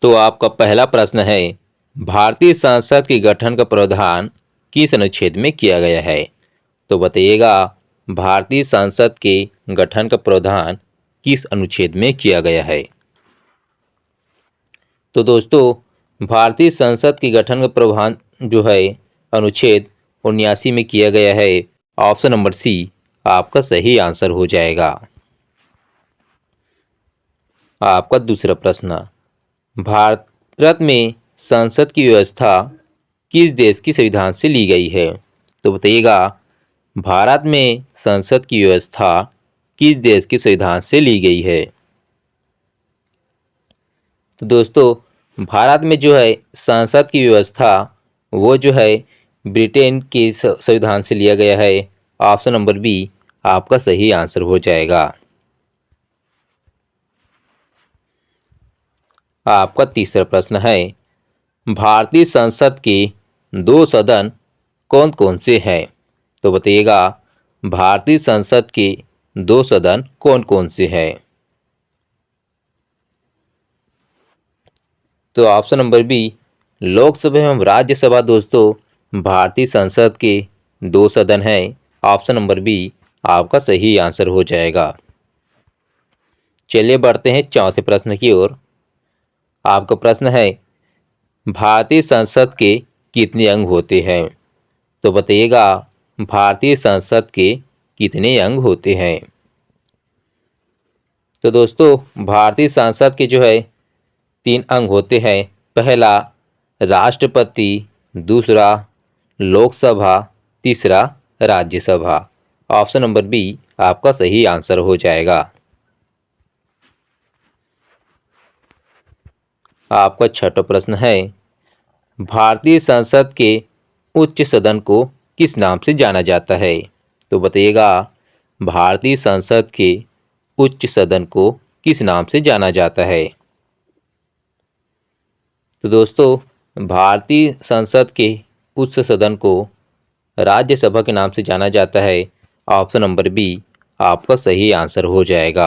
तो आपका पहला प्रश्न है, भारतीय संसद के गठन का प्रावधान किस अनुच्छेद में किया गया है? तो बताइएगा, भारतीय संसद के गठन का प्रावधान किस अनुच्छेद में किया गया है? तो दोस्तों, भारतीय संसद के गठन का प्रावधान जो है अनुच्छेद 79 में किया गया है। ऑप्शन नंबर सी आपका सही आंसर हो जाएगा। आपका दूसरा प्रश्न, भारत में संसद की व्यवस्था किस देश की संविधान से ली गई है? तो बताइएगा, भारत में संसद की व्यवस्था किस देश के संविधान से ली गई है? तो दोस्तों, भारत में जो है संसद की व्यवस्था वो जो है ब्रिटेन के संविधान से लिया गया है। ऑप्शन नंबर बी आपका सही आंसर हो जाएगा। आपका तीसरा प्रश्न है, भारतीय संसद के दो सदन कौन कौन से हैं? तो बताइएगा, भारतीय संसद के दो सदन कौन कौन से हैं? तो ऑप्शन नंबर बी लोकसभा एवं राज्यसभा दोस्तों भारतीय संसद के दो सदन हैं। ऑप्शन नंबर बी आपका सही आंसर हो जाएगा। चलिए बढ़ते हैं चौथे प्रश्न की ओर। आपका प्रश्न है, भारतीय संसद के कितने अंग होते हैं? तो बताइएगा, भारतीय संसद के कितने अंग होते हैं? तो दोस्तों, भारतीय संसद के जो है तीन अंग होते हैं। पहला राष्ट्रपति, दूसरा लोकसभा, तीसरा राज्यसभा। ऑप्शन नंबर बी आपका सही आंसर हो जाएगा। आपका छठा प्रश्न है, भारतीय संसद के उच्च सदन को किस नाम से जाना जाता है? तो बताइएगा, भारतीय संसद के उच्च सदन को किस नाम से जाना जाता है? तो दोस्तों, भारतीय संसद के उच्च सदन को राज्यसभा के नाम से जाना जाता है। ऑप्शन नंबर बी आपका सही आंसर हो जाएगा।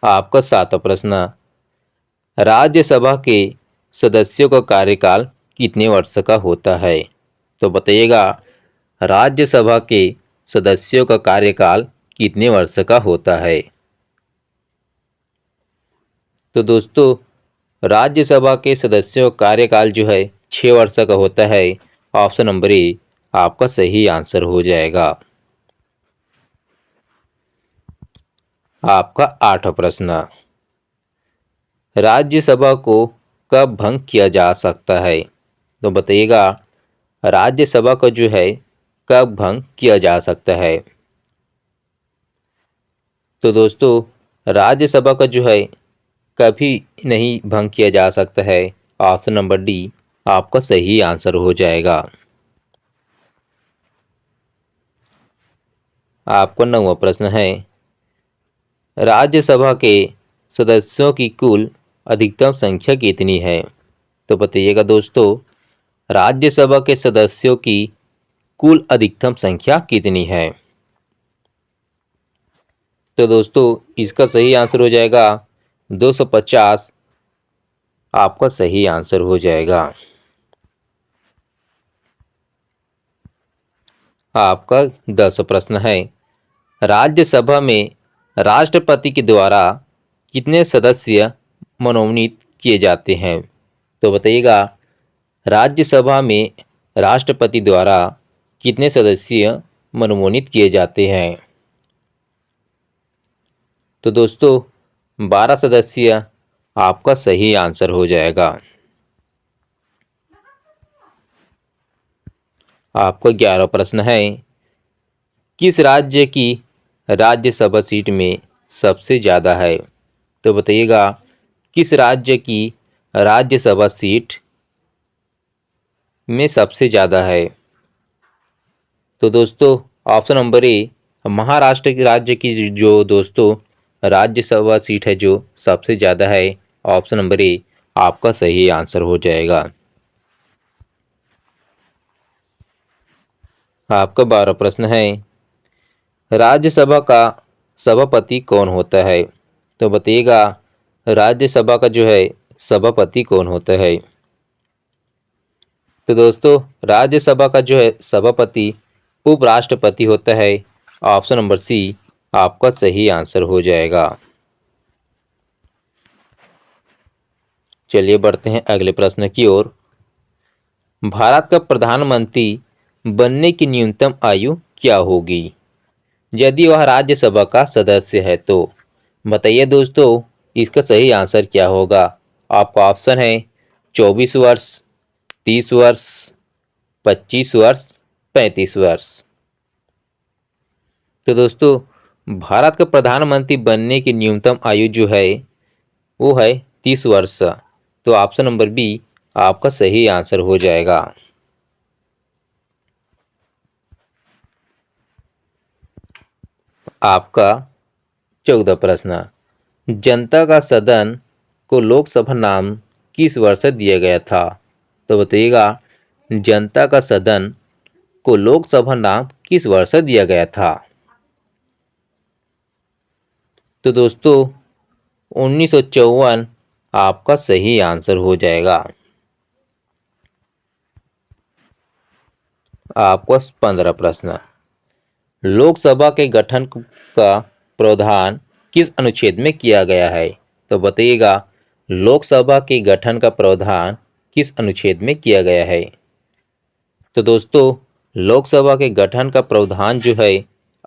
आपका सातवां प्रश्न, राज्यसभा के सदस्यों का कार्यकाल कितने वर्ष का होता है? तो बताइएगा, राज्यसभा के सदस्यों का कार्यकाल कितने वर्ष का होता है? तो दोस्तों, राज्यसभा के सदस्यों का कार्यकाल जो है 6 वर्ष का होता है। ऑप्शन नंबर ए आपका सही आंसर हो जाएगा। आपका आठवां प्रश्न, राज्यसभा को कब भंग किया जा सकता है? तो बताइएगा, राज्यसभा को जो है कब भंग किया जा सकता है? तो दोस्तों, राज्यसभा का जो है कभी नहीं भंग किया जा सकता है। ऑप्शन नंबर डी आपका सही आंसर हो जाएगा। आपका 9वां प्रश्न है, राज्यसभा के सदस्यों की कुल अधिकतम संख्या कितनी है? तो बताइएगा दोस्तों, राज्यसभा के सदस्यों की कुल अधिकतम संख्या कितनी है? तो दोस्तों, इसका सही आंसर हो जाएगा 250। आपका सही आंसर हो जाएगा। आपका 10वां प्रश्न है, राज्यसभा में राष्ट्रपति के द्वारा कितने सदस्य मनोनीत किए जाते हैं? तो बताइएगा, राज्यसभा में राष्ट्रपति द्वारा कितने सदस्य मनोनीत किए जाते हैं? तो दोस्तों, 12 सदस्य आपका सही आंसर हो जाएगा। आपका 11वां प्रश्न है, किस राज्य की राज्यसभा सीट में सबसे ज़्यादा है? तो बताइएगा, किस राज्य की राज्यसभा सीट में सबसे ज़्यादा है? तो दोस्तों, ऑप्शन नंबर ए महाराष्ट्र के राज्य की जो दोस्तों राज्यसभा सीट है जो सबसे ज़्यादा है। ऑप्शन नंबर ए आपका सही आंसर हो जाएगा। आपका 12वां प्रश्न है, राज्यसभा का सभापति कौन होता है? तो बताइएगा, राज्यसभा का जो है सभापति कौन होता है? तो दोस्तों राज्यसभा का जो है सभापति उपराष्ट्रपति होता है। ऑप्शन नंबर सी आपका सही आंसर हो जाएगा। चलिए बढ़ते हैं अगले प्रश्न की ओर। भारत का प्रधानमंत्री बनने की न्यूनतम आयु क्या होगी यदि वह राज्यसभा का सदस्य है? तो बताइए दोस्तों इसका सही आंसर क्या होगा। आपका ऑप्शन है 24 वर्ष, 30 वर्ष, 25 वर्ष, 35 वर्ष। तो दोस्तों भारत का प्रधानमंत्री बनने की न्यूनतम आयु जो है वो है 30 वर्ष। तो ऑप्शन नंबर बी आपका सही आंसर हो जाएगा। आपका 14 प्रश्न, जनता का सदन को लोकसभा नाम किस वर्ष दिया गया था? तो बताइएगा जनता का सदन को लोकसभा नाम किस वर्ष दिया गया था? तो दोस्तों 1954 आपका सही आंसर हो जाएगा। आपका 15 प्रश्न, लोकसभा के गठन का प्रावधान किस अनुच्छेद में किया गया है? तो बताइएगा लोकसभा के गठन का प्रावधान किस अनुच्छेद में किया गया है? तो दोस्तों लोकसभा के गठन का प्रावधान जो है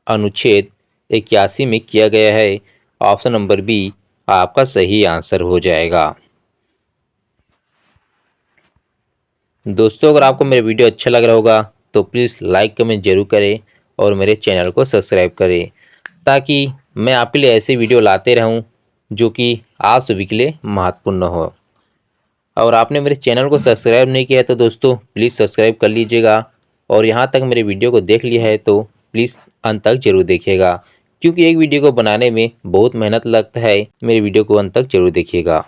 अनुच्छेद 81 में किया गया है। ऑप्शन नंबर बी आपका सही आंसर हो जाएगा। दोस्तों अगर आपको मेरा वीडियो अच्छा लग रहा होगा तो प्लीज़ लाइक कमेंट जरूर करें और मेरे चैनल को सब्सक्राइब करें ताकि मैं आपके लिए ऐसे वीडियो लाते रहूं जो कि आप सभी के लिए महत्वपूर्ण हो। और आपने मेरे चैनल को सब्सक्राइब नहीं किया है तो दोस्तों प्लीज़ सब्सक्राइब कर लीजिएगा और यहाँ तक मेरे वीडियो को देख लिया है तो प्लीज़ अंत तक जरूर देखिएगा क्योंकि एक वीडियो को बनाने में बहुत मेहनत लगता है। मेरे वीडियो को अंत तक जरूर देखिएगा।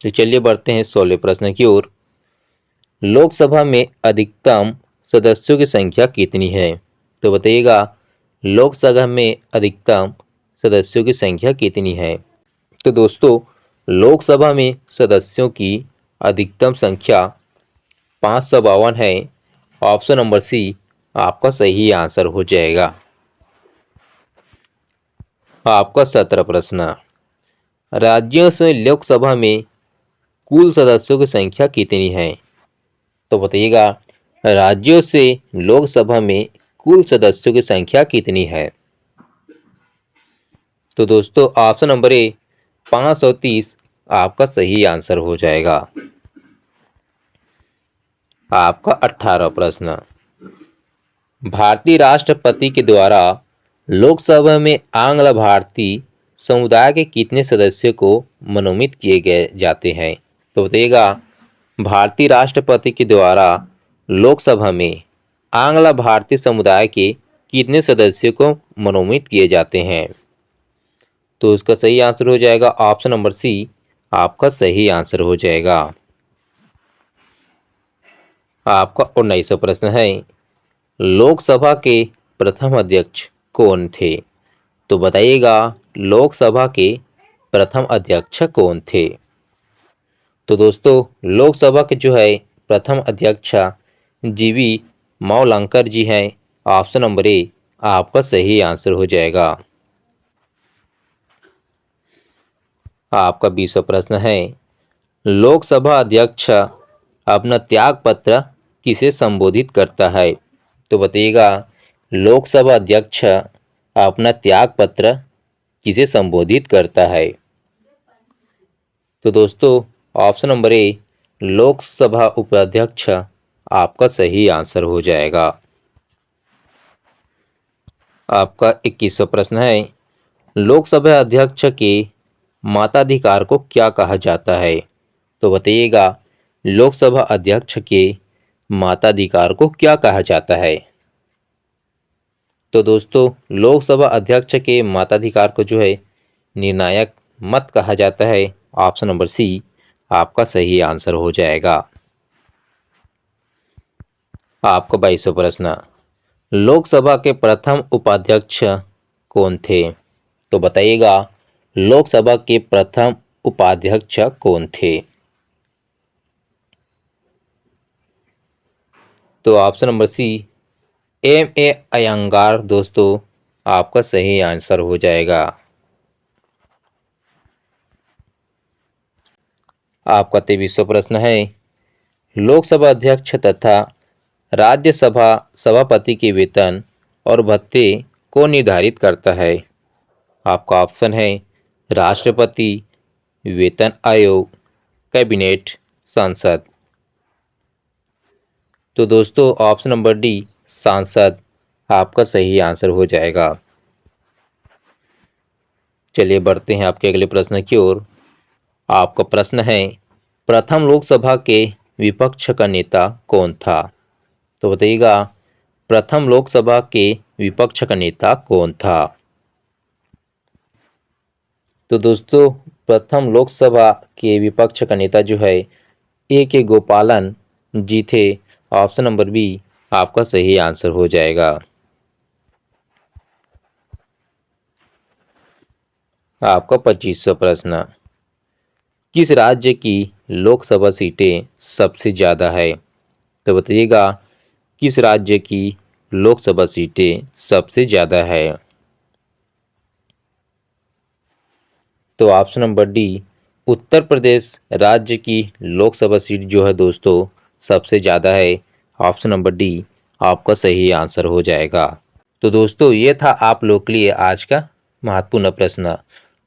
तो चलिए बढ़ते हैं 16वें प्रश्न की ओर। लोकसभा में अधिकतम सदस्यों की संख्या कितनी है? तो बताइएगा लोकसभा में अधिकतम सदस्यों की संख्या कितनी है? तो दोस्तों लोकसभा में सदस्यों की अधिकतम संख्या 552 है। ऑप्शन नंबर सी आपका सही आंसर हो जाएगा। आपका 17 प्रश्न, राज्यों से लोकसभा में कुल सदस्यों की संख्या कितनी है? तो बताइएगा राज्यों से लोकसभा में कुल सदस्यों की संख्या कितनी है? तो दोस्तों ऑप्शन नंबर ए 530 आपका सही आंसर हो जाएगा। आपका 18 प्रश्न, भारतीय राष्ट्रपति के द्वारा लोकसभा में आंग्ल भारतीय समुदाय के कितने सदस्यों को मनोनीत किए गए जाते हैं? तो बताइएगा भारतीय राष्ट्रपति के द्वारा लोकसभा में आंग्ल भारतीय समुदाय के कितने सदस्यों को मनोनीत किए जाते हैं? तो इसका सही आंसर हो जाएगा ऑप्शन नंबर सी आपका सही आंसर हो जाएगा। आपका 19वां प्रश्न है, लोकसभा के प्रथम अध्यक्ष कौन थे? तो बताइएगा लोकसभा के प्रथम अध्यक्ष कौन थे? तो दोस्तों लोकसभा के जो है प्रथम अध्यक्ष जीवी मावलंकर जी हैं। ऑप्शन नंबर ए आपका सही आंसर हो जाएगा। आपका 20वां प्रश्न है, लोकसभा अध्यक्ष अपना त्याग पत्र किसे संबोधित करता है? तो बताइएगा लोकसभा अध्यक्ष अपना त्याग पत्र किसे संबोधित करता है? तो दोस्तों ऑप्शन नंबर ए लोकसभा उपाध्यक्ष आपका सही आंसर हो जाएगा। आपका 21वां प्रश्न है, लोकसभा अध्यक्ष के मताधिकार को क्या कहा जाता है? तो बताइएगा लोकसभा अध्यक्ष के मताधिकार को क्या कहा जाता है? तो दोस्तों लोकसभा अध्यक्ष के मताधिकार को जो है निर्णायक मत कहा जाता है। ऑप्शन नंबर सी आपका सही आंसर हो जाएगा। आपका 22वां प्रश्न, लोकसभा के प्रथम उपाध्यक्ष कौन थे? तो बताइएगा लोकसभा के प्रथम उपाध्यक्ष कौन थे? तो option number C M.A. Iyengar दोस्तों आपका सही आंसर हो जाएगा। आपका 23वां प्रश्न है, लोकसभा अध्यक्ष तथा राज्यसभा सभापति के वेतन और भत्ते को निर्धारित करता है? आपका ऑप्शन है राष्ट्रपति, वेतन आयोग, कैबिनेट, संसद। तो दोस्तों ऑप्शन नंबर डी सांसद आपका सही आंसर हो जाएगा। चलिए बढ़ते हैं आपके अगले प्रश्न की ओर। आपका प्रश्न है, प्रथम लोकसभा के विपक्ष का नेता कौन था? तो बताइएगा प्रथम लोकसभा के विपक्ष का नेता कौन था? तो दोस्तों प्रथम लोकसभा के विपक्ष का नेता जो है A.K. गोपालन जी थे। ऑप्शन नंबर बी आपका सही आंसर हो जाएगा। आपका 25वां प्रश्न, किस राज्य की लोकसभा सीटें सबसे ज़्यादा है? तो बताइएगा किस राज्य की लोकसभा सीटें सबसे ज़्यादा है? तो option number D Uttar Pradesh राज्य की लोकसभा सीट जो है दोस्तों सबसे ज़्यादा है। ऑप्शन नंबर डी आपका सही आंसर हो जाएगा। तो दोस्तों ये था आप लोग के लिए आज का महत्वपूर्ण प्रश्न।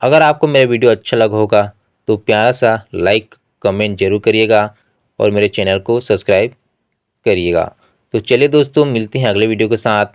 अगर आपको मेरा वीडियो अच्छा लगा होगा तो प्यारा सा लाइक कमेंट जरूर करिएगा और मेरे चैनल को सब्सक्राइब करिएगा। तो चलिए दोस्तों मिलते हैं अगले वीडियो के साथ।